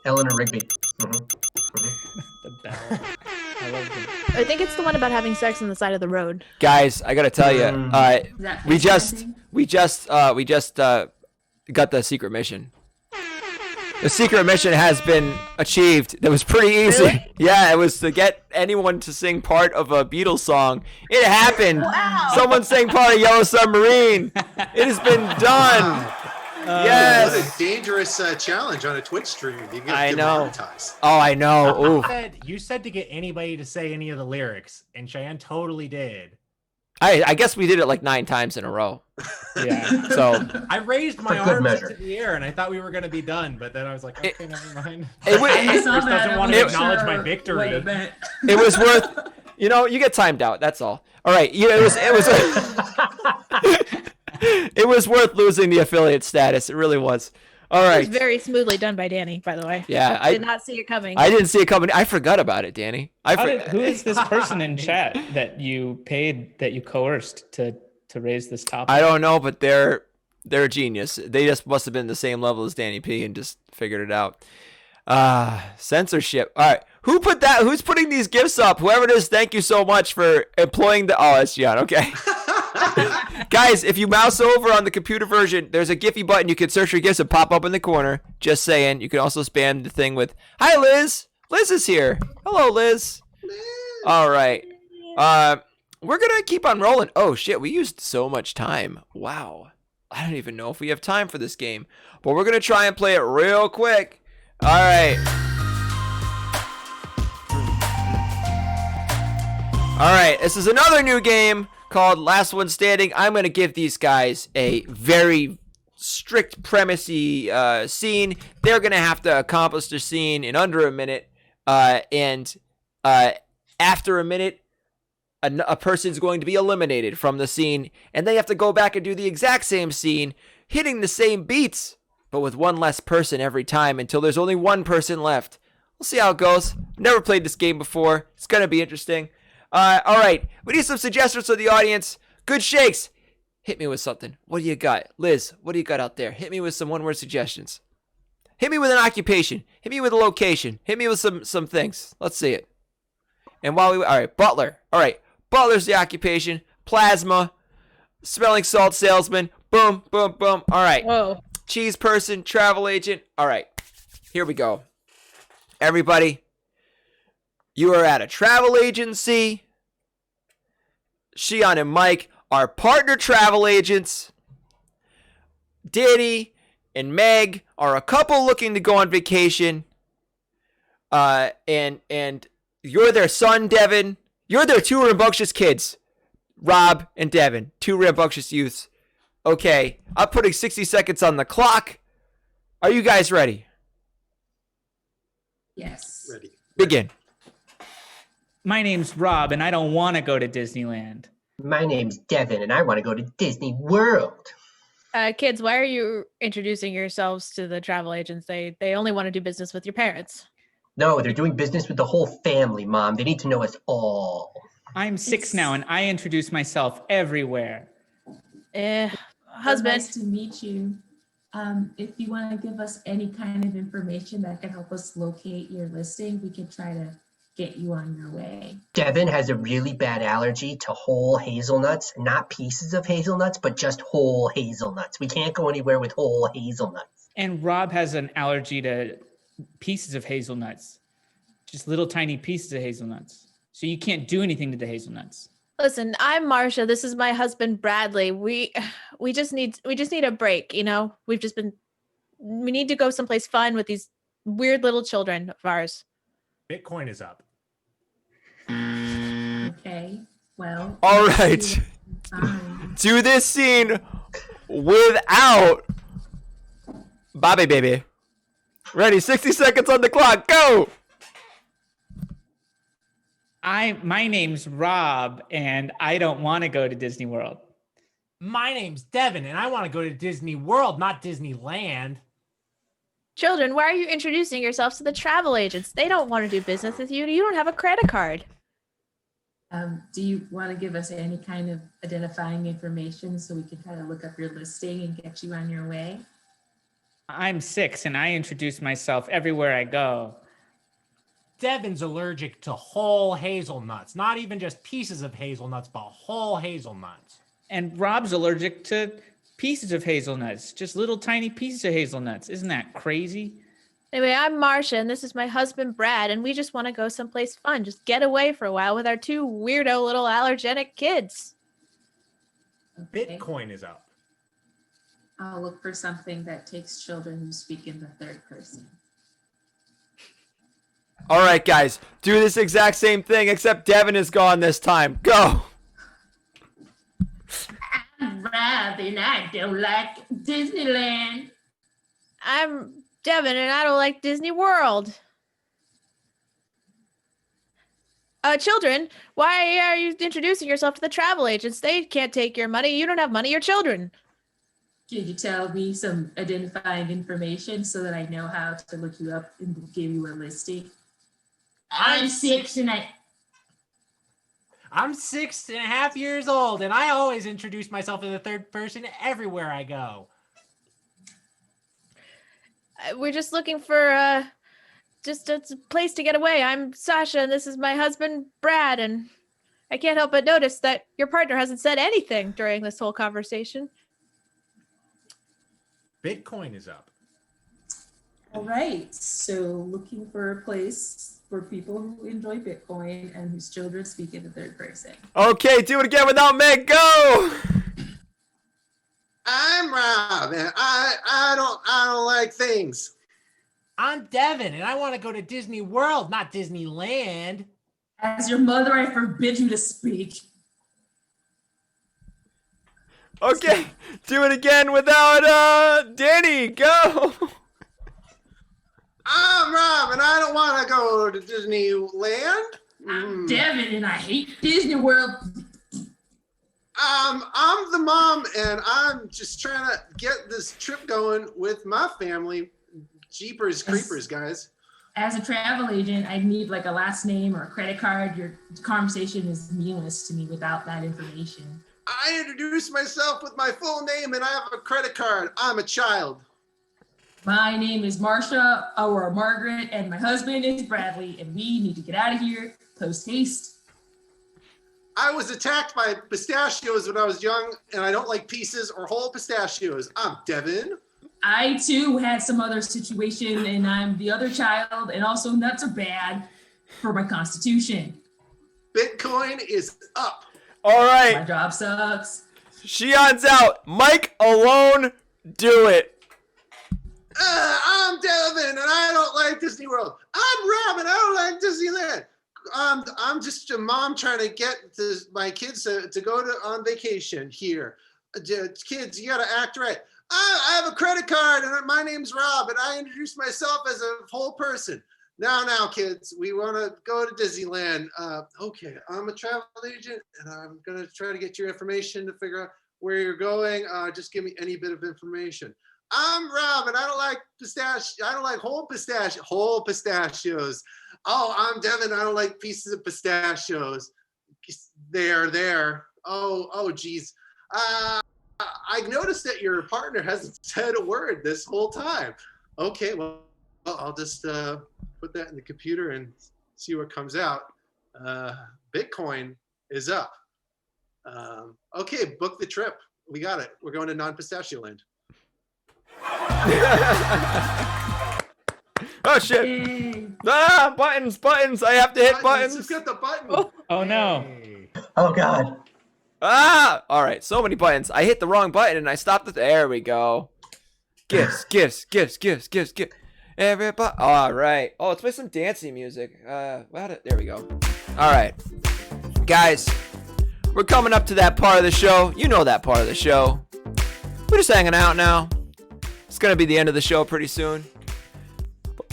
Eleanor Rigby. hmm The bell. I love the I think it's the one about having sex on the side of the road. Guys, I gotta tell you, Mm. Is that we face just planting? we just got the secret mission. The secret mission has been achieved. That was pretty easy. Really? Yeah, it was to get anyone to sing part of a Beatles song. It happened. Wow. Someone sang part of Yellow Submarine. It has been done. Yes. What a dangerous challenge on a Twitch stream. You get I know. demonetized. Oh, I know. Ooh. You said to get anybody to say any of the lyrics, and Cheyenne totally did. I guess we did it like 9 times in a row. Yeah. So I raised my For good arms measure. into the air, and I thought we were going to be done, but then I was like, okay, never mind. it, wa- I it, saw Chris that, doesn't I want to wasn't acknowledge my sure victory. what it meant. it was worth. You know, you get timed out. That's all. All right. Yeah, it was. It was worth losing the affiliate status. It really was. All It right. was very smoothly done by Danny, by the way. Yeah, I did not see it coming. I didn't see it coming. I forgot about it, Danny. Who is this person in chat that you paid, that you coerced to raise this topic? I don't know, but they're a genius. They just must have been the same level as Danny P and just figured it out. Censorship. All right. Who put that? Who's putting these gifts up? Whoever it is, thank you so much for employing the. Oh, that's John. Okay. Guys, if you mouse over on the computer version, there's a Giphy button. You can search for gifts and pop up in the corner. Just saying. You can also spam the thing with, "Hi, Liz. Liz is here. Hello, Liz." All right. We're gonna keep on rolling. Oh shit, we used so much time. Wow. I don't even know if we have time for this game, but we're gonna try and play it real quick. All right. All right. This is another new game called Last One Standing. I'm gonna give these guys a very strict premise-y scene. They're gonna have to accomplish the scene in under a minute, and after a minute, a person's going to be eliminated from the scene, and they have to go back and do the exact same scene, hitting the same beats, but with one less person every time until there's only one person left. We'll see how it goes. Never played this game before. It's going to be interesting. All right. We need some suggestions from the audience. Good shakes. Hit me with something. What do you got? Liz, what do you got out there? Hit me with some one-word suggestions. Hit me with an occupation. Hit me with a location. Hit me with some things. Let's see it. And all right, butler. All right, butler's the occupation. Plasma, smelling salt salesman. Boom, boom, boom. All right. Whoa. Cheese person, travel agent. All right, here we go. Everybody, you are at a travel agency. Shion and Mike are partner travel agents. Danny and Meg are a couple looking to go on vacation. And you're their son, Devin. You're their 2 rambunctious kids, Rob and Devin, 2 rambunctious youths. Okay, I'm putting 60 seconds on the clock. Are you guys ready? Yes. Ready. Begin. My name's Rob, and I don't want to go to Disneyland. My name's Devin, and I want to go to Disney World. Kids, why are you introducing yourselves to the travel agents? They only want to do business with your parents. No, they're doing business with the whole family, Mom. They need to know us all. I'm 6 now, and I introduce myself everywhere. Husband. Nice to meet you. If you want to give us any kind of information that can help us locate your listing, we could try to get you on your way. Devin has a really bad allergy to whole hazelnuts, not pieces of hazelnuts, but just whole hazelnuts. We can't go anywhere with whole hazelnuts. And Rob has an allergy to pieces of hazelnuts, just little tiny pieces of hazelnuts. So you can't do anything to the hazelnuts. Listen, I'm Marsha. This is my husband, Bradley. We just need a break, you know? We need to go someplace fun with these weird little children of ours. Bitcoin is up. Okay. Well. All right. Fine. Do this scene without Bobby Baby. Ready, 60 seconds on the clock, go! My name's Rob, and I don't want to go to Disney World. My name's Devin, and I want to go to Disney World, not Disneyland. Children, why are you introducing yourselves to the travel agents? They don't want to do business with you. You don't have a credit card. Do you want to give us any kind of identifying information so we can try to look up your listing and get you on your way? I'm 6, and I introduce myself everywhere I go. Devin's allergic to whole hazelnuts, not even just pieces of hazelnuts, but whole hazelnuts. And Rob's allergic to pieces of hazelnuts, just little tiny pieces of hazelnuts. Isn't that crazy? Anyway, I'm Marcia, and this is my husband, Brad, and we just want to go someplace fun. Just get away for a while with our 2 weirdo little allergenic kids. Okay. Bitcoin is up. I'll look for something that takes children who speak in the third person. All right, guys, do this exact same thing, except Devin is gone this time. Go. I'm Robin. I don't like Disneyland. I'm Devin, and I don't like Disney World. Children, why are you introducing yourself to the travel agents? They can't take your money. You don't have money. You're children. Can you tell me some identifying information so that I know how to look you up and give you a listing? I'm 6 and I'm 6.5 years old, and I always introduce myself in the third person everywhere I go. We're just looking for just a place to get away. I'm Sasha, and this is my husband, Brad, and I can't help but notice that your partner hasn't said anything during this whole conversation. Bitcoin is up. All right. So looking for a place for people who enjoy Bitcoin and whose children speak in the third person. Okay, do it again without Meg. Go. I'm Rob, and I don't like things. I'm Devin, and I want to go to Disney World, not Disneyland. As your mother, I forbid you to speak. Okay, do it again without Danny. Go. I'm Rob, and I don't want to go to Disneyland. I'm Devin, and I hate Disney World. I'm the mom, and I'm just trying to get this trip going with my family. Jeepers creepers, guys. As a travel agent, I need like a last name or a credit card. Your conversation is meaningless to me without that information. I introduced myself with my full name, and I have a credit card. I'm a child. My name is Marcia or Margaret, and my husband is Bradley, and we need to get out of here post haste. I was attacked by pistachios when I was young, and I don't like pieces or whole pistachios. I'm Devin. I too had some other situation, and I'm the other child, and also nuts are bad for my constitution. Bitcoin is up. All My right, job sucks. Shion's out. Mike alone, do it. I'm Devin, and I don't like Disney World. I'm Rob, and I don't like Disneyland. I'm just a mom trying to get my kids to go on vacation here. Kids, you got to act right. I have a credit card, and my name's Rob, and I introduced myself as a whole person. Now, kids, we want to go to Disneyland. Okay, I'm a travel agent, and I'm going to try to get your information to figure out where you're going. Just give me any bit of information. I'm Rob, and I don't like whole pistachios. Oh, I'm Devin. I don't like pieces of pistachios. There. Oh, geez. I noticed that your partner hasn't said a word this whole time. Okay, well, I'll just put that in the computer and see what comes out. Bitcoin is up. Okay, book the trip. We got it. We're going to non-pistachio land. Oh shit. Yay. Buttons. I have to hit buttons. Just got the button. Oh no. Oh God. All right, so many buttons. I hit the wrong button and I stopped it. There we go. Gifts. Everybody. All right. Oh, let's play some dancing music. There we go. All right, guys, we're coming up to that part of the show. You know that part of the show. We're just hanging out now. It's gonna be the end of the show pretty soon.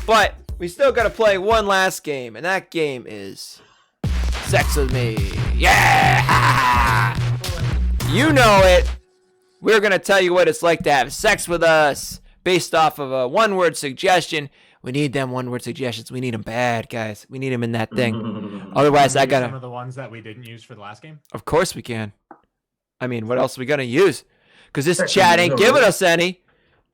But we still gotta play one last game, and that game is Sex With Me. Yeah! You know it. We're gonna tell you what it's like to have sex with us based off of a one-word suggestion. We need them one-word suggestions. We need them bad, guys. We need them in that thing. Otherwise, I gotta... Some of the ones that we didn't use for the last game? Of course we can. I mean, what else are we gonna use? Because this chat ain't giving us any.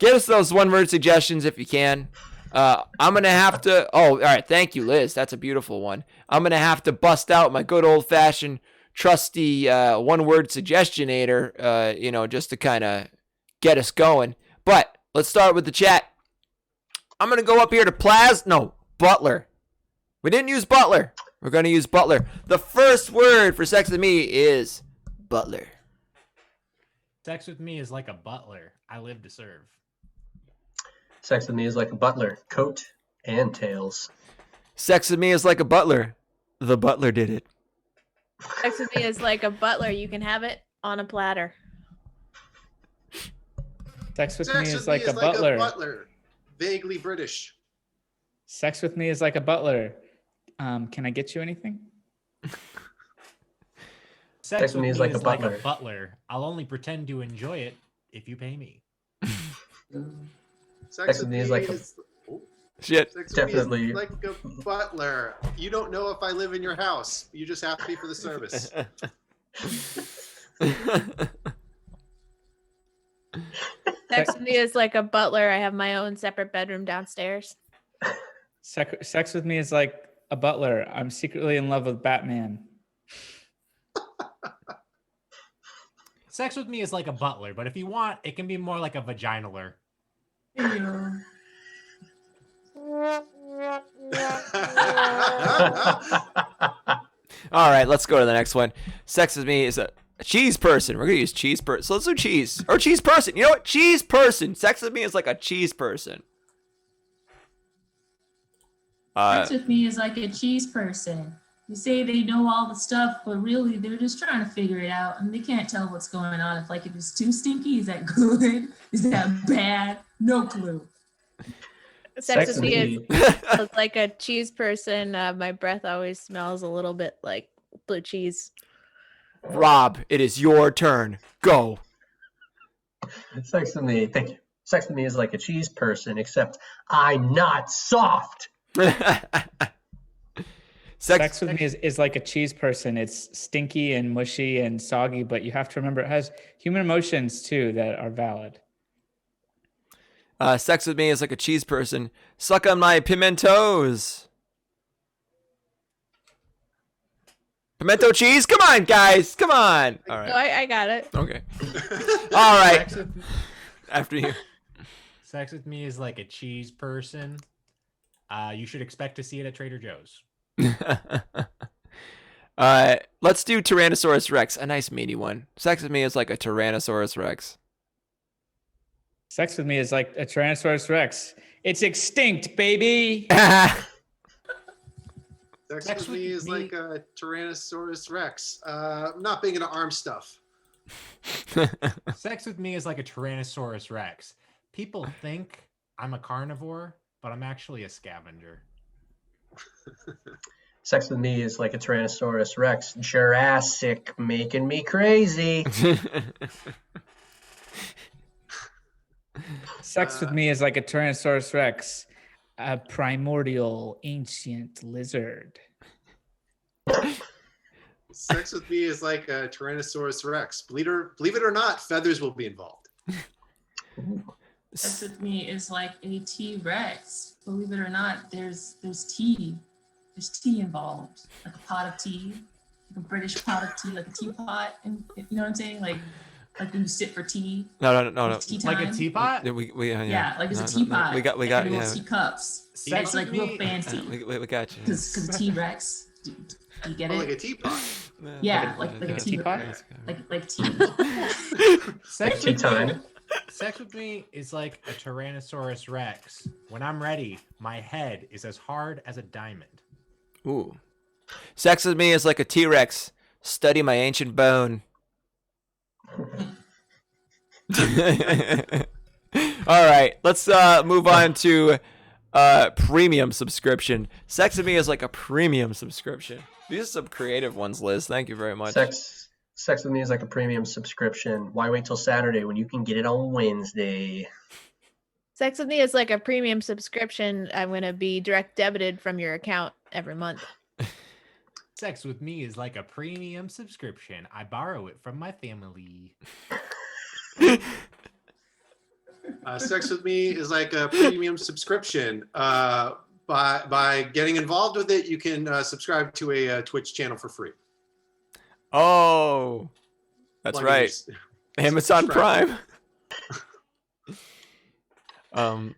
Give us those one-word suggestions if you can. I'm going to have to... Oh, all right. Thank you, Liz. That's a beautiful one. I'm going to have to bust out my good old-fashioned, trusty one-word suggestionator, just to kind of get us going. But let's start with the chat. I'm gonna go up here to Butler. We didn't use Butler. We're gonna use Butler. The first word for sex with me is Butler. Sex with me is like a butler. I live to serve. Sex with me is like a butler, coat and tails. Sex with me is like a butler. The butler did it. Sex with me is like a butler. You can have it on a platter. Sex with Sex me with is like a butler. Vaguely British. Sex with me is like a butler. Can I get you anything? Sex with me is like a butler. I'll only pretend to enjoy it if you pay me. Sex with me is like Shit. Definitely. like a butler. You don't know if I live in your house. You just have to pay for the service. Sex with me is like a butler. I have my own separate bedroom downstairs. Sex with me is like a butler. I'm secretly in love with Batman. Sex with me is like a butler, but if you want, it can be more like a vaginaler. Ew. All right, let's go to the next one. Sex with me is a cheese person. We're gonna use cheese person. So let's do cheese or cheese person. You know what? Cheese person. Sex with me is like a cheese person. Sex with me is like a cheese person. You say they know all the stuff, but really they're just trying to figure it out, and they can't tell what's going on. If it's too stinky, is that good? Is that bad? No clue. Sex with me is like a cheese person. My breath always smells a little bit like blue cheese. Rob, it is your turn. Go. Sex with me, thank you. Sex with me is like a cheese person, except I'm not soft. Sex with me is like a cheese person. It's stinky and mushy and soggy, but you have to remember it has human emotions too that are valid. Sex with me is like a cheese person. Suck on my pimentos. Pimento cheese? Come on, guys. Come on. All right. No, I got it. Okay. All right. After you. Sex with me is like a cheese person. You should expect to see it at Trader Joe's. Let's do Tyrannosaurus Rex. A nice meaty one. Sex with me is like a Tyrannosaurus Rex. Sex with me is like a Tyrannosaurus Rex. It's extinct, baby. Sex with me is like a Tyrannosaurus Rex. I'm not big into arm stuff. Sex with me is like a Tyrannosaurus Rex. People think I'm a carnivore, but I'm actually a scavenger. Sex with me is like a Tyrannosaurus Rex. Jurassic making me crazy. Sex with me is like a Tyrannosaurus Rex, a primordial ancient lizard. Sex with me is like a Tyrannosaurus Rex. Believe it or not, feathers will be involved. Sex with me is like a T-Rex. Believe it or not, there's tea. There's tea involved, like a pot of tea, like a British pot of tea, like a teapot, and you know what I'm saying, like when you sit for tea. No. Tea Like time. a teapot? Yeah, like it's a teapot. We got little yeah. teacups. Sex It's like with real me- fancy. We got you. Because T-Rex. Do you get Oh, it? like a teapot. Yeah, like a teapot? like tea. Sex Tea with time. me. Sex with me is like a Tyrannosaurus Rex. When I'm ready, my head is as hard as a diamond. Ooh. Sex with me is like a T-Rex. Study my ancient bone. All right, let's move on to premium subscription. Sex with me is like a premium subscription. These are some creative ones, Liz. Thank you very much. Sex with me is like a premium subscription. Why wait till Saturday when you can get it on Wednesday? Sex with me is like a premium subscription. I'm going to be direct debited from your account every month. Sex with me is like a premium subscription. I borrow it from my family. Sex with me is like a premium subscription. By getting involved with it, you can subscribe to a Twitch channel for free. Oh, that's Plug in right. your- Amazon subscribe. Prime.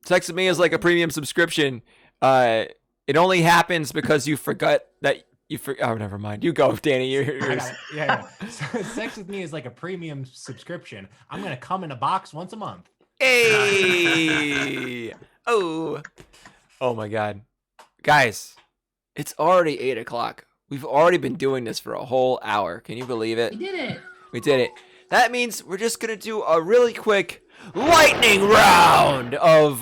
Sex with Me is like a premium subscription. It only happens because you forgot that oh, never mind. You go, Danny. You're I got it. Yeah. So, Sex with Me is like a premium subscription. I'm gonna come in a box once a month. Hey. Oh my God, guys, it's already 8:00. We've already been doing this for a whole hour. Can you believe it? We did it. We did it. That means we're just gonna do a really quick lightning round of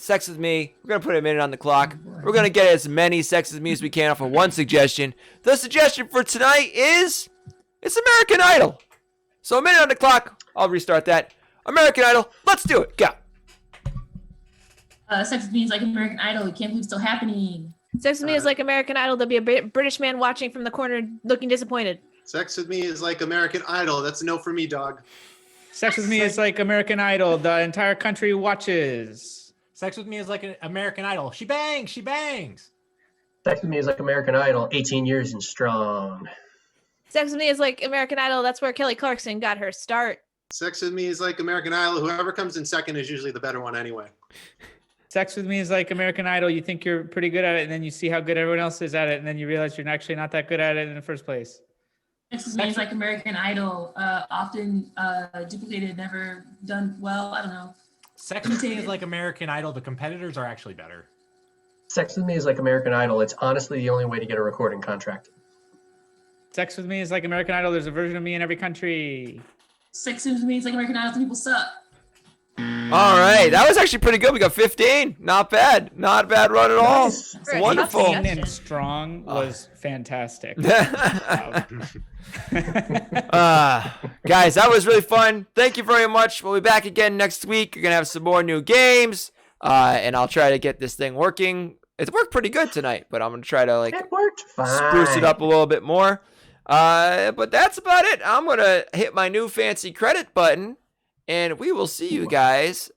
Sex with Me. We're gonna put a minute on the clock. We're gonna get as many Sex with Me as we can off of one suggestion. The suggestion for tonight is it's American Idol. So a minute on the clock. I'll restart that. American Idol. Let's do it. Go. Sex with Me is like American Idol. You can't believe it's still happening. Sex with Me is like American Idol. There'll be a British man watching from the corner looking disappointed. Sex with Me is like American Idol. That's a no for me, dog. Sex with Me is like American Idol. The entire country watches. Sex with Me is like an American Idol. She bangs. She bangs. Sex with Me is like American Idol, 18 years and strong. Sex with Me is like American Idol. That's where Kelly Clarkson got her start. Sex with Me is like American Idol. Whoever comes in second is usually the better one anyway. Sex with Me is like American Idol. You think you're pretty good at it, and then you see how good everyone else is at it, and then you realize you're actually not that good at it in the first place. Sex with Me is like American Idol. Often duplicated, never done well. I don't know. Sex with Me is like American Idol. The competitors are actually better. Sex with Me is like American Idol. It's honestly the only way to get a recording contract. Sex with Me is like American Idol. There's a version of me in every country. Sex with Me is like American Idol. People suck. All right, that was actually pretty good. We got 15. Not bad. Not a bad run at all. Nice. Wonderful. 15 and strong was fantastic. Guys, that was really fun. Thank you very much. We'll be back again next week. We're gonna have some more new games, and I'll try to get this thing working. It worked pretty good tonight, but I'm gonna try to It worked fine. spruce it up a little bit more. But that's about it. I'm gonna hit my new fancy credit button, and we will see you guys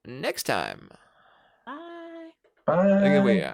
next time. Bye. Bye. Look at we